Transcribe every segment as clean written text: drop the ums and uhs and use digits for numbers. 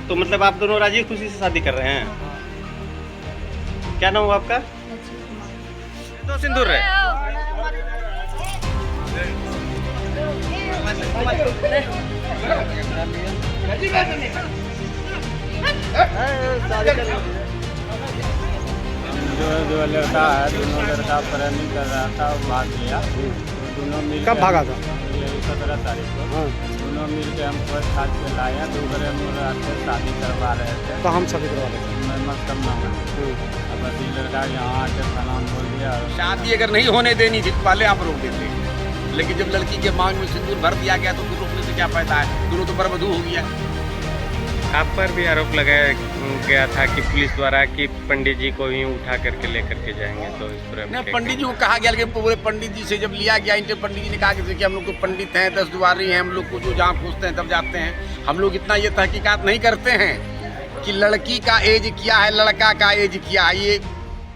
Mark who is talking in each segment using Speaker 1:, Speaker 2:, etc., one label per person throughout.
Speaker 1: तो मतलब आप दोनों राजी खुशी से शादी कर रहे हैं? क्या नाम हुआ आपका? तो सिंदूर है।
Speaker 2: जो लड़का है, दोनों लड़का प्रेम कर रहा था, भाग गया। तो दोनों मिल
Speaker 3: कब भागा था?
Speaker 2: यही 17 तारीख को। दोनों मिल के हम खोज खाद के लाए, दूसरे से शादी करवा रहे थे।
Speaker 3: तो हम शादी करवा रहे थे।
Speaker 2: मैं मत करना है। अब ये लड़का यहाँ आके सलाम बोल दिया।
Speaker 4: शादी अगर नहीं होने देनी थी तो पहले आप रोक देते, लेकिन जब लड़की के मांग में सिंदूर भर दिया गया तो फिर रोकने से क्या फायदा है? दोनों तो बर्बाद हो गया।
Speaker 1: आप पर भी आरोप लगाया गया था कि पुलिस द्वारा कि पंडित जी को ही उठा करके लेकर के जाएंगे, तो इस पर
Speaker 4: नहीं, पंडित जी को कहा गया, लेकिन पूरे पंडित जी से जब लिया गया इंटर, पंडित जी ने कहा कि देखिए हम लोग तो पंडित हैं, 10 दुआरी हैं, हम लोग को जो जहाँ पूछते हैं तब जाते हैं। हम लोग इतना ये तहकीकात नहीं करते हैं कि लड़की का एज क्या है, लड़का का एज क्या है। ये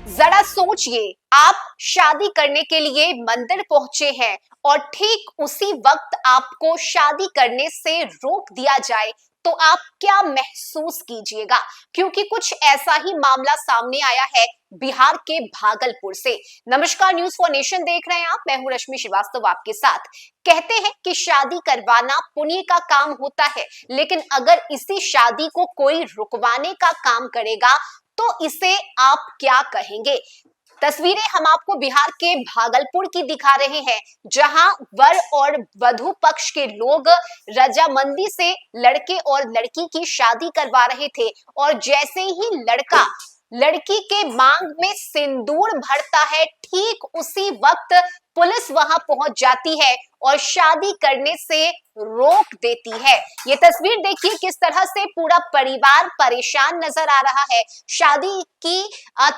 Speaker 5: जरा सोचिए, आप शादी करने के लिए मंदिर पहुंचे हैं और ठीक उसी वक्त आपको शादी करने से रोक दिया जाए तो आप क्या महसूस कीजिएगा? क्योंकि कुछ ऐसा ही मामला सामने आया है बिहार के भागलपुर से। नमस्कार, न्यूज़ फॉर नेशन देख रहे हैं आप, मैं हूं रश्मि श्रीवास्तव आपके साथ। कहते हैं कि शादी करवाना पुण्य का काम होता है, लेकिन अगर इसी शादी को कोई रुकवाने का काम करेगा तो इसे आप क्या कहेंगे? तस्वीरें हम आपको बिहार के भागलपुर की दिखा रहे हैं, जहां वर और वधू पक्ष के लोग रजामंदी से लड़के और लड़की की शादी करवा रहे थे और जैसे ही लड़का लड़की के मांग में सिंदूर भरता है, ठीक उसी वक्त पुलिस वहां पहुंच जाती है और शादी करने से रोक देती है। ये तस्वीर देखिए किस तरह से पूरा परिवार परेशान नजर आ रहा है। शादी की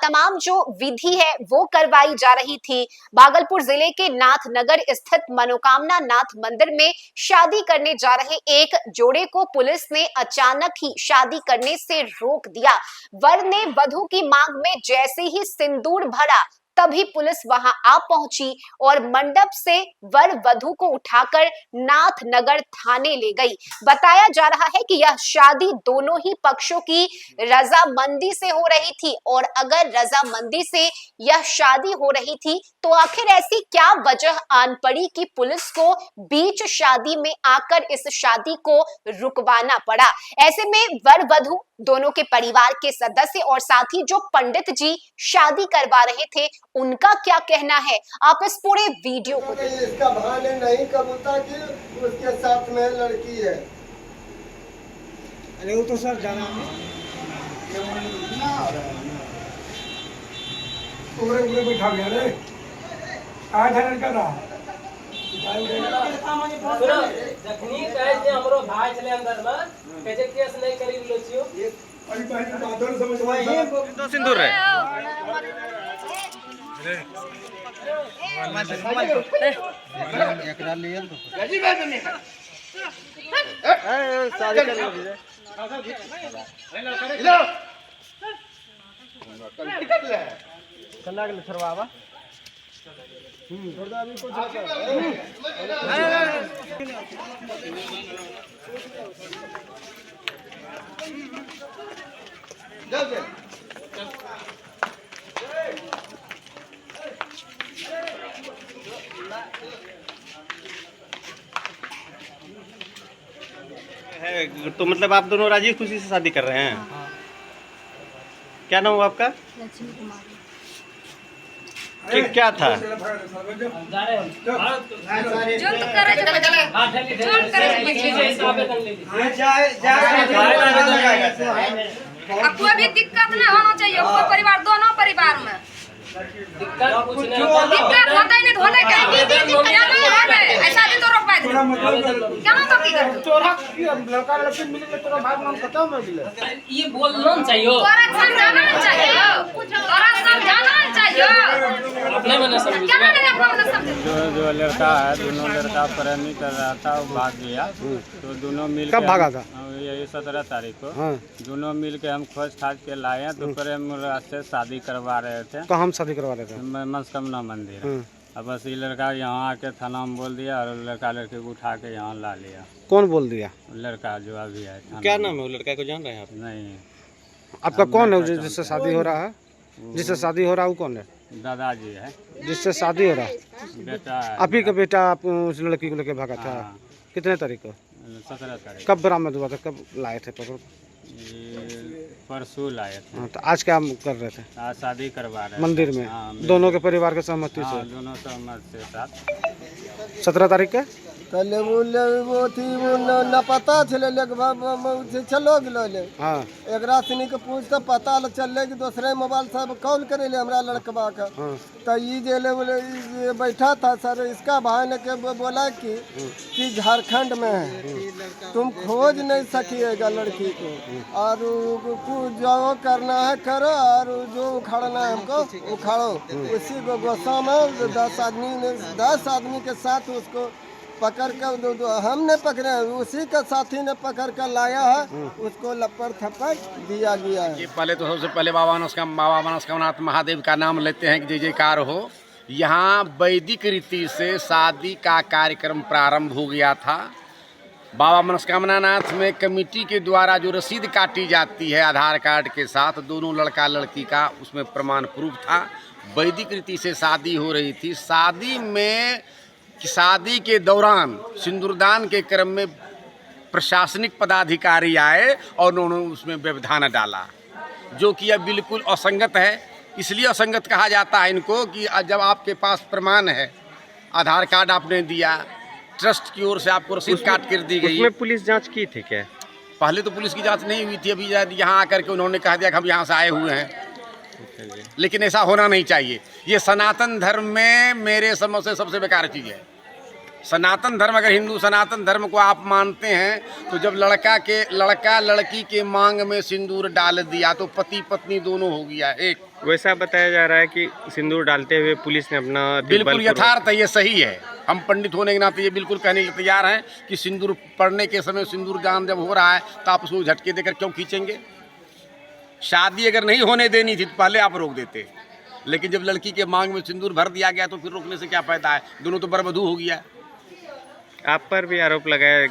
Speaker 5: तमाम जो विधि है वो करवाई जा रही थी। भागलपुर जिले के नाथनगर स्थित मनोकामना नाथ मंदिर में शादी करने जा रहे एक जोड़े को पुलिस ने अचानक ही शादी करने से रोक दिया। वर ने वधू की मांग में जैसे ही सिंदूर भरा, तभी पुलिस वहां आ पहुंची और मंडप से वर वधू को उठाकर नाथनगर थाने ले गई। बताया जा रहा है कि यह शादी दोनों ही पक्षों की रजामंदी से हो रही थी और अगर रजामंदी से यह शादी हो रही थी तो आखिर ऐसी क्या वजह आन पड़ी कि पुलिस को बीच शादी में आकर इस शादी को रुकवाना पड़ा? ऐसे में वर वधू दोनों के परिवार के सदस्य और साथ ही जो पंडित जी शादी करवा रहे थे उनका क्या कहना है, आप इस पूरे वीडियो को देखिए।
Speaker 6: इसका बहाने नहीं कबूता कि उसके साथ में लड़की है।
Speaker 3: अरे वो तो सर जाना
Speaker 6: पूरे पूरे बैठा गया रे, आज लड़का रहा
Speaker 7: जखनी कहे जे हमरो भाई चले अंदर में कैसे केस नहीं करी लो छियो
Speaker 6: अभी पहले बादल समझ में
Speaker 1: तो सिंदूर है।
Speaker 3: एकरा लिए तो
Speaker 6: गजी बात नहीं है।
Speaker 3: शादी कर लो
Speaker 6: लो
Speaker 3: कल्ला के छरवावा
Speaker 1: है तो मतलब आप दोनों राजी खुशी से शादी कर रहे हैं? क्या नाम हुआ आपका? क्या था?
Speaker 7: जा रहे हम जो करे चले हां चलिए लीजिए हिसाब में कर लीजिए
Speaker 8: अब कोई भी दिक्कत नहीं होना चाहिए, कोई परिवार दोनों परिवार में
Speaker 7: दिक्कत कुछ नहीं
Speaker 8: दिक्कत होता ही नहीं, होने का ऐसा भी तो रोक पाए क्या तो की कर
Speaker 3: चोरा लड़का लड़की मिले तोरा भाई नाम खत्म हो गेले।
Speaker 7: ये बोलना चाहिए,
Speaker 8: तोरा समझाना चाहिए, तोरा समझाना चाहिए,
Speaker 7: अपने मन से समझ
Speaker 8: क्या नहीं अपना मन समझ।
Speaker 2: जो लड़का है, दोनों लड़का प्रेम कर रहा था, वो भाग गया। तो दोनों मिल
Speaker 3: कब भागा था?
Speaker 2: यही 17 तारीख को।
Speaker 3: हाँ।
Speaker 2: दोनों मिल के हम खोज खाद के लाए, तो प्रेम से शादी करवा रहे थे।
Speaker 3: तो हम शादी करवा रहे थे।
Speaker 2: मनोकामना मंदिर। अब बस ये लड़का यहाँ आके थाना में बोल दिया और लड़का लड़के को उठा के यहाँ ला लिया।
Speaker 3: कौन बोल दिया?
Speaker 2: लड़का जो अभी है थाना
Speaker 1: क्या
Speaker 2: में।
Speaker 1: नाम है वो लड़का को जान रहे हैं आप?
Speaker 2: नहीं,
Speaker 3: आपका कौन है जिससे शादी हो रहा है? जिससे शादी हो रहा है वो कौन है?
Speaker 2: दादाजी है,
Speaker 3: जिससे शादी हो रहा है
Speaker 2: बेटा है।
Speaker 3: आप ही का बेटा? आप उस लड़की को लेके भागा था?
Speaker 2: हाँ,
Speaker 3: कितने तारीख को?
Speaker 2: 17 तारीख
Speaker 3: कब बरामद हुआ था? कब लाए थे पकड़?
Speaker 2: ये परसों लाए थे।
Speaker 3: हाँ, तो आज क्या कर रहे थे?
Speaker 2: आज शादी करवा रहे
Speaker 3: मंदिर में?
Speaker 2: हाँ,
Speaker 3: दोनों के परिवार के सहमति
Speaker 2: हाँ,
Speaker 3: से?
Speaker 2: दोनों सहमत से साथ।
Speaker 3: 17 तारीख के?
Speaker 9: तले बोले वो थी वो न पता चले ले चलो गिलो ले
Speaker 3: हाँ
Speaker 9: एकरा सनी के पूछ तो पता ल चले कि दूसरे मोबाइल सब कॉल करे ले हमरा लड़कबा का।
Speaker 3: हाँ
Speaker 9: तो ये जे ले बोले ये बैठा था सर, इसका भाई ने के बोला कि झारखंड में है, तुम खोज नहीं सकिएगा लड़की को, और जो करना है करो और जो उखाड़ना है हमको उखाड़ो। उसी को गोसा में 10 आदमी के साथ उसको पकड़ कर हमने पकड़े, उसी का साथी ने पकड़ कर लाया है, उसको लपड़ थप्पड़ दिया गया है।
Speaker 4: ये पहले तो सबसे पहले बाबा मनस्कामनाथ महादेव का नाम लेते हैं कि जय जयकार हो। यहाँ वैदिक रीति से शादी का कार्यक्रम प्रारंभ हो गया था। बाबा मनस्कामनाथ में कमेटी के द्वारा जो रसीद काटी जाती है आधार कार्ड के साथ, दोनों लड़का लड़की का उसमें प्रमाण प्रूफ था। वैदिक रीति से शादी हो रही थी। शादी के दौरान सिंदूरदान के क्रम में प्रशासनिक पदाधिकारी आए और उन्होंने उसमें व्यवधान डाला, जो कि यह बिल्कुल असंगत है। इसलिए असंगत कहा जाता है इनको कि जब आपके पास प्रमाण है, आधार कार्ड आपने दिया, ट्रस्ट की ओर से आपको रसीद काट कर दी गई।
Speaker 1: उसमें पुलिस जांच की थी क्या?
Speaker 4: पहले तो पुलिस की जांच नहीं हुई थी। अभी यहाँ आकर के उन्होंने कह दिया कि हम यहाँ से आए हुए हैं, लेकिन ऐसा होना नहीं चाहिए। ये सनातन धर्म में मेरे समझ से सबसे बेकार चीज़ है। सनातन धर्म, अगर हिंदू सनातन धर्म को आप मानते हैं तो जब लड़का लड़की के मांग में सिंदूर डाल दिया तो पति पत्नी दोनों हो गया एक।
Speaker 1: वैसा बताया जा रहा है कि सिंदूर डालते हुए पुलिस ने अपना
Speaker 4: बिल्कुल यथार्थ है, ये सही है। हम पंडित होने के नाते ये बिल्कुल कहने के लिए तैयार हैं कि सिंदूर पड़ने के समय सिंदूर दान जब हो रहा है तो आप उसको झटके देकर क्यों खींचेंगे? शादी अगर नहीं होने देनी थी तो पहले आप रोक देते, लेकिन जब लड़की के मांग में सिंदूर भर दिया गया तो फिर रोकने से क्या फायदा है? दोनों तो बरबधू हो गया।
Speaker 1: आप पर भी आरोप लगाया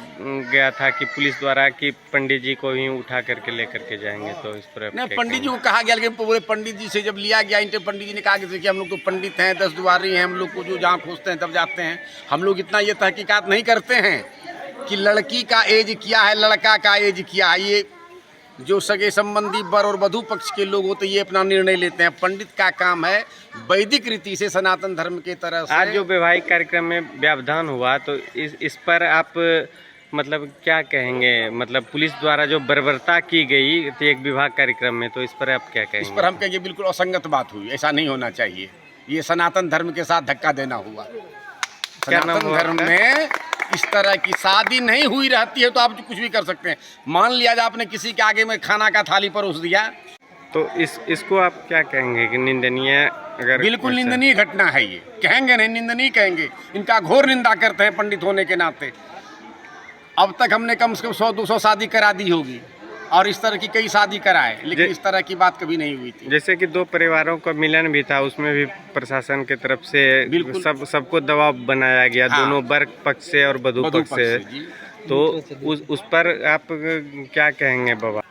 Speaker 1: गया था कि पुलिस द्वारा कि पंडित जी को ही उठा करके लेकर के जाएंगे, तो इस पर
Speaker 4: नहीं, पंडित जी को कहा गया, लेकिन पूरे पंडित जी से जब लिया गया इंटर, पंडित जी ने कहा कि देखिए हम लोग तो पंडित हैं, 10 दुआरी हैं, हम लोग को जो जहाँ खोजते हैं तब जाते हैं। हम लोग इतना ये तहकीकात नहीं करते हैं कि लड़की का एज क्या है, लड़का का एज क्या है। ये जो सगे संबंधी वर और वधू पक्ष के लोग होते ये अपना निर्णय लेते हैं। पंडित का काम है वैदिक रीति से सनातन धर्म के तरह से।
Speaker 1: आज जो वैवाहिक कार्यक्रम में व्यवधान हुआ तो इस पर आप मतलब क्या कहेंगे? मतलब पुलिस द्वारा जो बर्बरता की गई एक विवाह कार्यक्रम में, तो इस पर आप क्या कहेंगे?
Speaker 4: इस पर हम कहेंगे बिल्कुल असंगत बात हुई, ऐसा नहीं होना चाहिए। ये सनातन धर्म के साथ धक्का देना हुआ। सनातन धर्म में इस तरह की शादी नहीं हुई रहती है तो आप कुछ भी कर सकते हैं। मान लिया जाए आपने किसी के आगे में खाना का थाली परोस दिया,
Speaker 1: तो इसको आप क्या कहेंगे कि निंदनीय? अगर
Speaker 4: बिल्कुल निंदनीय घटना है ये, कहेंगे नहीं, निंदनीय कहेंगे। इनका घोर निंदा करते हैं पंडित होने के नाते। अब तक हमने कम से कम 100-200 शादी करा दी होगी और इस तरह की कई शादी कराए, लेकिन इस तरह की बात कभी नहीं हुई थी।
Speaker 1: जैसे कि 2 परिवारों का मिलन भी था, उसमें भी प्रशासन की तरफ से सबको दबाव बनाया गया। हाँ। दोनों वर्ग पक्ष से और वधू पक्ष से। तो उस पर आप क्या कहेंगे बाबा?